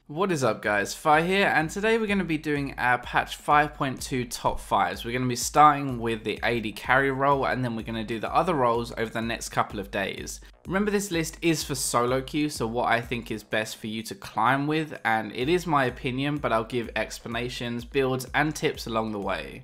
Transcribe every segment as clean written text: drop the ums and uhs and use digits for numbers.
What is up guys, Fi here, and today we're going to be doing our patch 5.2 top 5s. We're going to be starting with the AD carry role, and then we're going to do the other roles over the next couple of days. Remember, this list is for solo queue, so what I think is best for you to climb with, and it is my opinion, but I'll give explanations, builds and tips along the way.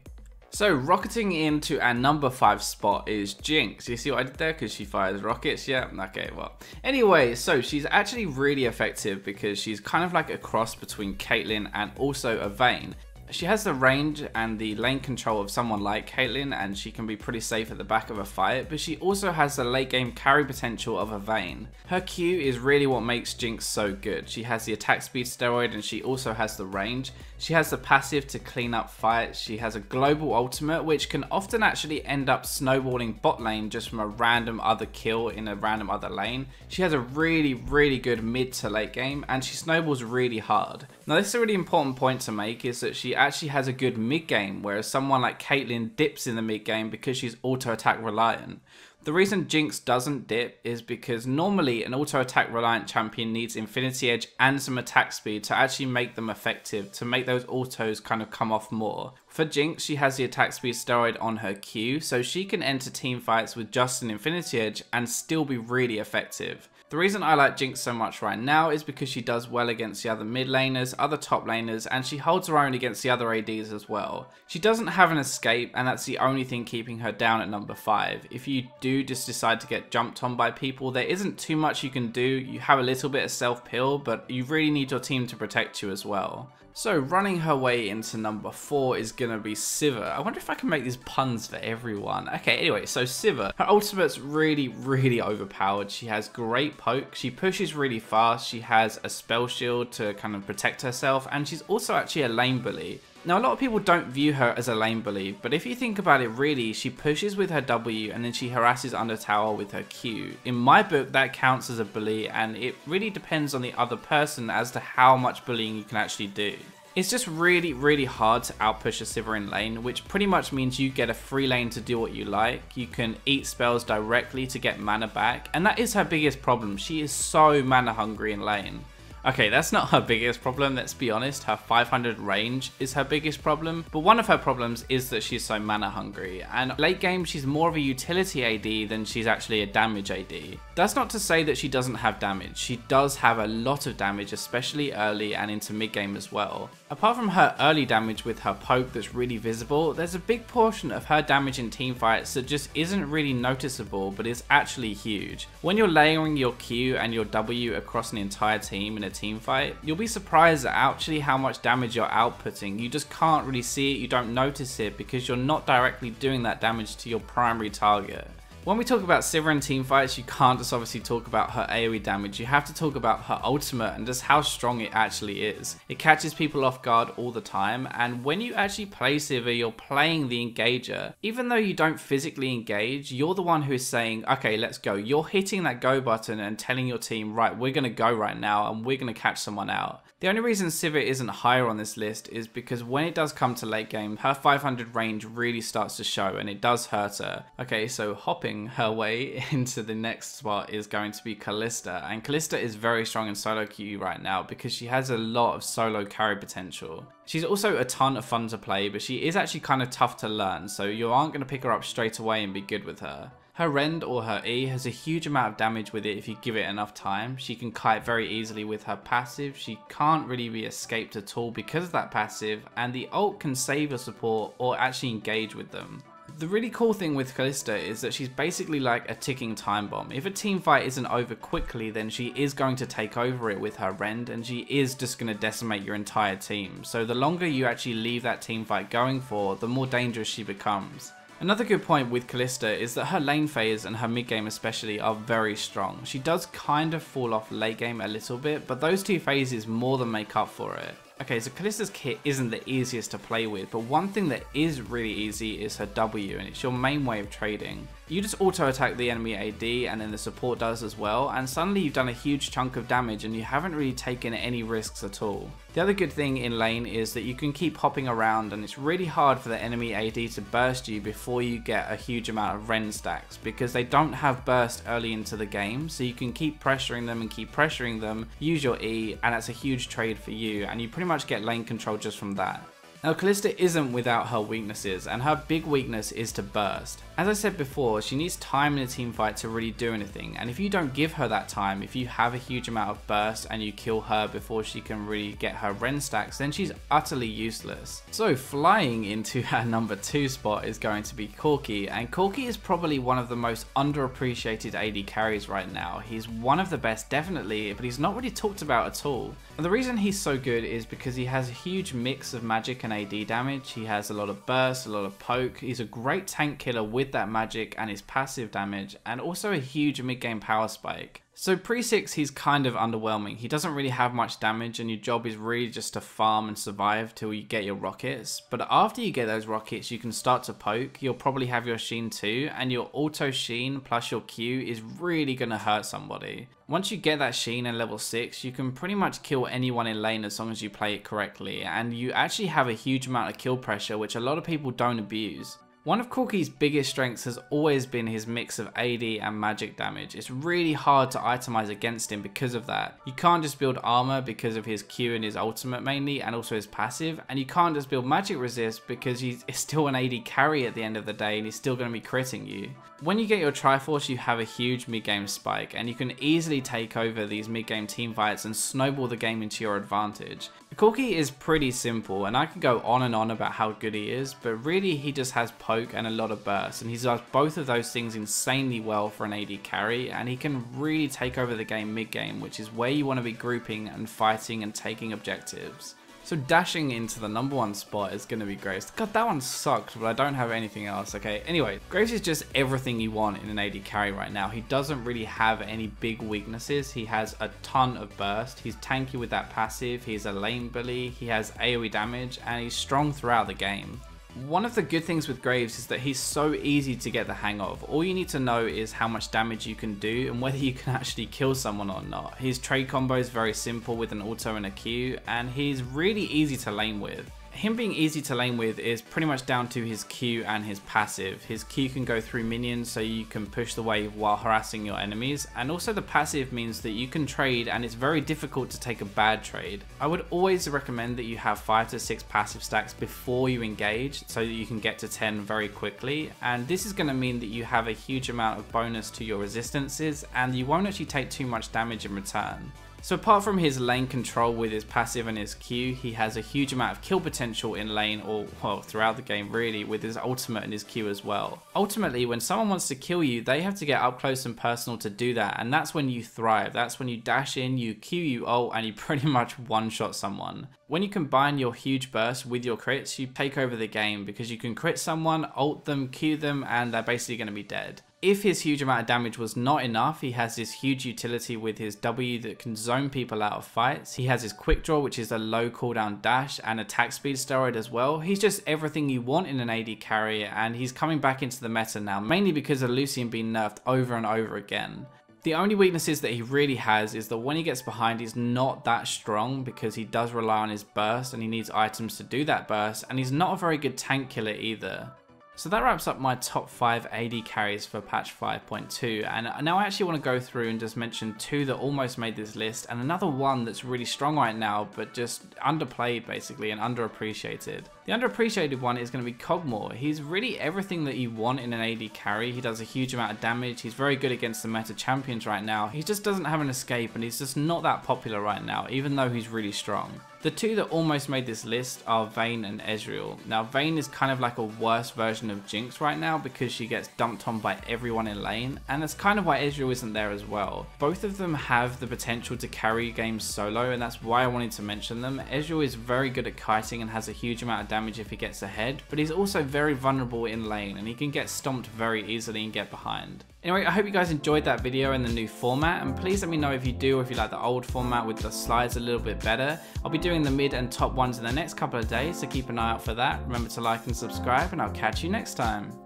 So rocketing into our number 5 spot is Jinx. You see what I did there? Because she fires rockets. Yeah, okay, well. Anyway, so she's actually really effective because she's kind of like a cross between Caitlyn and also a Vayne. She has the range and the lane control of someone like Caitlyn, and she can be pretty safe at the back of a fight, but she also has the late game carry potential of a Vayne. Her Q is really what makes Jinx so good. She has the attack speed steroid and she also has the range. She has the passive to clean up fights. She has a global ultimate which can often actually end up snowballing bot lane just from a random other kill in a random other lane. She has a really good mid to late game, and she snowballs really hard. Now this is a really important point to make, is that she actually has a good mid game, whereas someone like Caitlyn dips in the mid game because she's auto attack reliant. The reason Jinx doesn't dip is because normally an auto attack reliant champion needs Infinity Edge and some attack speed to actually make them effective, to make those autos kind of come off more. For Jinx, she has the attack speed steroid on her Q, so she can enter team fights with just an Infinity Edge and still be really effective. The reason I like Jinx so much right now is because she does well against the other mid laners, other top laners, and she holds her own against the other ADs as well. She doesn't have an escape, and that's the only thing keeping her down at number 5. If you do just decide to get jumped on by people, there isn't too much you can do. You have a little bit of self-pill, but you really need your team to protect you as well. So running her way into number 4 is going to be Sivir. I wonder if I can make these puns for everyone. Okay, anyway, so Sivir. Her ultimate's really overpowered. She has great poke. She pushes really fast. She has a spell shield to kind of protect herself. And she's also actually a lane bully. Now, a lot of people don't view her as a lane bully, but if you think about it really, she pushes with her W and then she harasses under tower with her Q. In my book, that counts as a bully, and it really depends on the other person as to how much bullying you can actually do. It's just really hard to outpush a Sivir in lane, which pretty much means you get a free lane to do what you like. You can eat spells directly to get mana back, and that is her biggest problem. She is so mana hungry in lane. Okay, that's not her biggest problem, let's be honest. Her 500 range is her biggest problem, but one of her problems is that she's so mana hungry, and late game she's more of a utility AD than she's actually a damage AD. That's not to say that she doesn't have damage. She does have a lot of damage, especially early and into mid game as well. Apart from her early damage with her poke that's really visible, there's a big portion of her damage in team fights that just isn't really noticeable, but is actually huge. When you're layering your Q and your W across an entire team in a team fight, you'll be surprised at actually how much damage you're outputting. You just can't really see it, you don't notice it, because you're not directly doing that damage to your primary target. When we talk about Sivir in team fights, you can't just obviously talk about her AoE damage, you have to talk about her ultimate and just how strong it actually is. It catches people off guard all the time, and when you actually play Sivir, you're playing the engager. Even though you don't physically engage, you're the one who's saying, okay, let's go. You're hitting that go button and telling your team, right, we're gonna go right now and we're gonna catch someone out. The only reason Sivir isn't higher on this list is because when it does come to late game, her 500 range really starts to show, and it does hurt her. Okay, so hopping her way into the next spot is going to be Kalista, and Kalista is very strong in solo queue right now because she has a lot of solo carry potential. She's also a ton of fun to play, but she is actually kind of tough to learn, so you aren't going to pick her up straight away and be good with her. Her Rend or her E has a huge amount of damage with it if you give it enough time. She can kite very easily with her passive. She can't really be escaped at all because of that passive, and the ult can save your support or actually engage with them. The really cool thing with Kalista is that she's basically like a ticking time bomb. If a team fight isn't over quickly, then she is going to take over it with her Rend, and she is just going to decimate your entire team. So the longer you actually leave that team fight going for, the more dangerous she becomes. Another good point with Kalista is that her lane phase and her mid game especially are very strong. She does kind of fall off late game a little bit, but those two phases more than make up for it. Okay, so Kalista's kit isn't the easiest to play with, but one thing that is really easy is her W, and it's your main way of trading. You just auto attack the enemy AD and then the support does as well, and suddenly you've done a huge chunk of damage and you haven't really taken any risks at all. The other good thing in lane is that you can keep hopping around, and it's really hard for the enemy AD to burst you before you get a huge amount of Ren stacks, because they don't have burst early into the game, so you can keep pressuring them and keep pressuring them, use your E, and that's a huge trade for you, and you pretty much get lane control just from that. Now Kalista isn't without her weaknesses, and her big weakness is to burst. As I said before, she needs time in a team fight to really do anything, and if you don't give her that time, if you have a huge amount of burst and you kill her before she can really get her Ren stacks, then she's utterly useless. So flying into her number 2 spot is going to be Corki, and Corki is probably one of the most underappreciated AD carries right now. He's one of the best definitely, but he's not really talked about at all. And the reason he's so good is because he has a huge mix of magic and AD damage. He has a lot of burst, a lot of poke. He's a great tank killer with that magic and his passive damage, and also a huge mid-game power spike. So pre-6 he's kind of underwhelming. He doesn't really have much damage, and your job is really just to farm and survive till you get your rockets. But after you get those rockets, you can start to poke. You'll probably have your Sheen too, and your auto Sheen plus your Q is really going to hurt somebody. Once you get that Sheen in level 6, you can pretty much kill anyone in lane as long as you play it correctly, and you actually have a huge amount of kill pressure, which a lot of people don't abuse. One of Corki's biggest strengths has always been his mix of AD and magic damage. It's really hard to itemize against him because of that. You can't just build armor because of his Q and his ultimate mainly, and also his passive, and you can't just build magic resist because he's still an AD carry at the end of the day and he's still going to be critting you. When you get your Triforce, you have a huge mid-game spike, and you can easily take over these mid-game team fights and snowball the game into your advantage. Corki is pretty simple, and I could go on and on about how good he is, but really he just has poke and a lot of burst, and he does both of those things insanely well for an AD carry, and he can really take over the game mid-game, which is where you want to be grouping and fighting and taking objectives. So dashing into the number 1 spot is going to be Graves. God, that one sucked, but I don't have anything else, okay? Anyway, Graves is just everything you want in an AD carry right now. He doesn't really have any big weaknesses. He has a ton of burst. He's tanky with that passive. He's a lane bully. He has AoE damage, and he's strong throughout the game. One of the good things with Graves is that he's so easy to get the hang of. All you need to know is how much damage you can do and whether you can actually kill someone or not. His trade combo is very simple with an auto and a Q, and he's really easy to lane with. Him being easy to lane with is pretty much down to his Q and his passive. His Q can go through minions so you can push the wave while harassing your enemies, and also the passive means that you can trade and it's very difficult to take a bad trade. I would always recommend that you have 5 to 6 passive stacks before you engage so that you can get to 10 very quickly, and this is going to mean that you have a huge amount of bonus to your resistances and you won't actually take too much damage in return. So apart from his lane control with his passive and his Q, he has a huge amount of kill potential in lane, or well, throughout the game really, with his ultimate and his Q as well. Ultimately, when someone wants to kill you, they have to get up close and personal to do that, and that's when you thrive. That's when you dash in, you Q, you ult, and you pretty much one-shot someone. When you combine your huge burst with your crits, you take over the game because you can crit someone, ult them, Q them, and they're basically going to be dead. If his huge amount of damage was not enough, he has this huge utility with his W that can zone people out of fights. He has his quick draw, which is a low cooldown dash, and attack speed steroid as well. He's just everything you want in an AD carry, and he's coming back into the meta now, mainly because of Lucian being nerfed over and over again. The only weaknesses that he really has is that when he gets behind, he's not that strong because he does rely on his burst and he needs items to do that burst, and he's not a very good tank killer either. So that wraps up my top 5 AD carries for patch 5.2, and now I actually want to go through and just mention 2 that almost made this list, and another one that's really strong right now but just underplayed basically and underappreciated. The underappreciated one is going to be Kog'Maw. He's really everything that you want in an AD carry. He does a huge amount of damage, he's very good against the meta champions right now, he just doesn't have an escape and he's just not that popular right now even though he's really strong. The 2 that almost made this list are Vayne and Ezreal. Now Vayne is kind of like a worse version version of Jinx right now because she gets dumped on by everyone in lane, and that's kind of why Ezreal isn't there as well. Both of them have the potential to carry games solo, and that's why I wanted to mention them. Ezreal is very good at kiting and has a huge amount of damage if he gets ahead, but he's also very vulnerable in lane and he can get stomped very easily and get behind. Anyway, I hope you guys enjoyed that video and the new format, and please let me know if you do, or if you like the old format with the slides a little bit better. I'll be doing the mid and top ones in the next couple of days, so keep an eye out for that. Remember to like and subscribe, and I'll catch you next time.